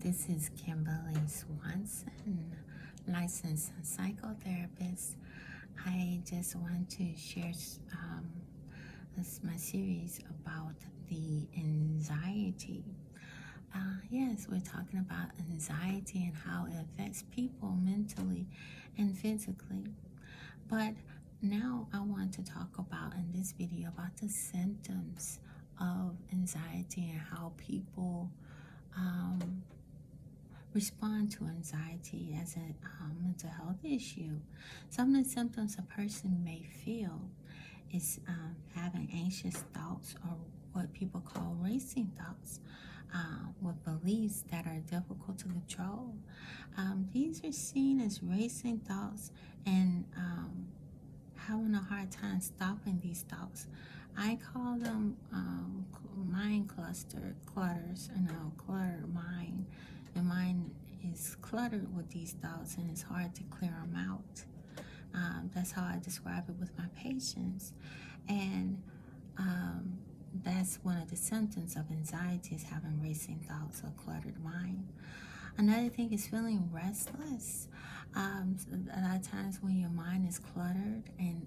This is Kimberly Swanson, licensed psychotherapist. I just want to share my series about the anxiety. Yes, we're talking about anxiety and how it affects people mentally and physically. But now I want to talk about in this video about the symptoms of anxiety and how people respond to anxiety as a mental health issue. Some of the symptoms a person may feel is having anxious thoughts, or what people call racing thoughts, with beliefs that are difficult to control. These are seen as racing thoughts and having a hard time stopping these thoughts. I call them mind clutters, cluttered mind. The mind is cluttered with these thoughts and it's hard to clear them out. That's how I describe it with my patients. And that's one of the symptoms of anxiety, is having racing thoughts or cluttered mind. Another thing is feeling restless. A lot of times when your mind is cluttered and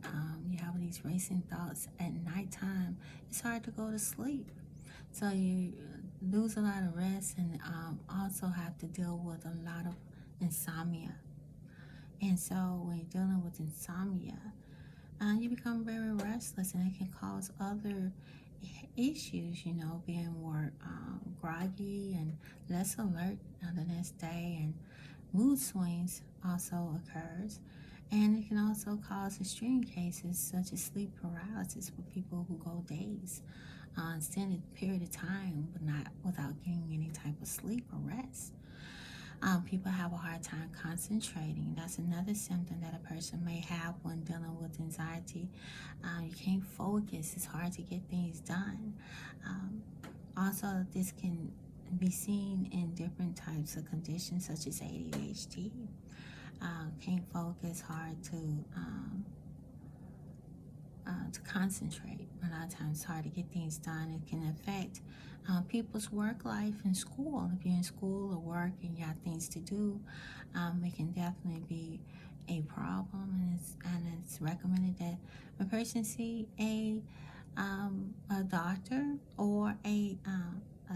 you have these racing thoughts at nighttime, it's hard to go to sleep. So you lose a lot of rest and also have to deal with a lot of insomnia. And so when you're dealing with insomnia, you become very restless, and it can cause other issues, being more groggy and less alert the next day, and mood swings also occurs. And it can also cause extreme cases such as sleep paralysis for people who go days, extended period of time, but not without getting any type of sleep or rest. People have a hard time concentrating. That's another symptom that a person may have when dealing with anxiety. You can't focus. It's hard to get things done. Also, this can be seen in different types of conditions such as ADHD. Can't focus, hard to concentrate. A lot of times it's hard to get things done. It can affect people's work life and school. If you're in school or work and you have things to do, it can definitely be a problem. And it's recommended that a person see a doctor or a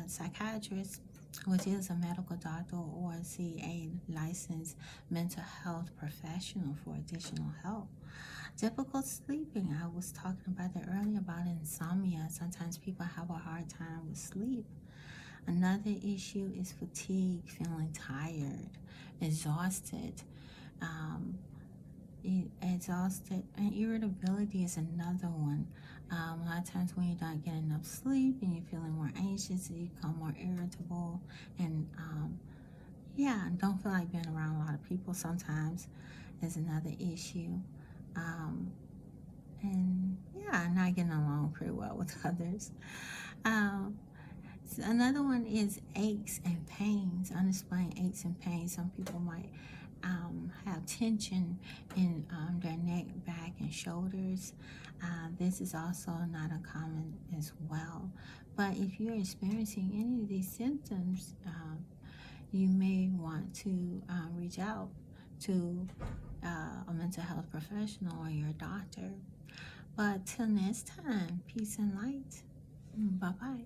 psychiatrist, which is a medical doctor, or see a licensed mental health professional for additional help. Difficult sleeping. I was talking about that earlier about insomnia. Sometimes people have a hard time with sleep. Another issue is fatigue, feeling tired, exhausted. And irritability is another one. A lot of times when you're not getting enough sleep and you're feeling more anxious, you become more irritable, and don't feel like being around a lot of people sometimes is another issue. Not getting along pretty well with others. Another one is aches and pains, unexplained aches and pains. Some people might have tension in their neck, back, and shoulders. This is also not uncommon as well. But if you're experiencing any of these symptoms, you may want to reach out to a mental health professional or your doctor. But till next time, peace and light. Bye-bye.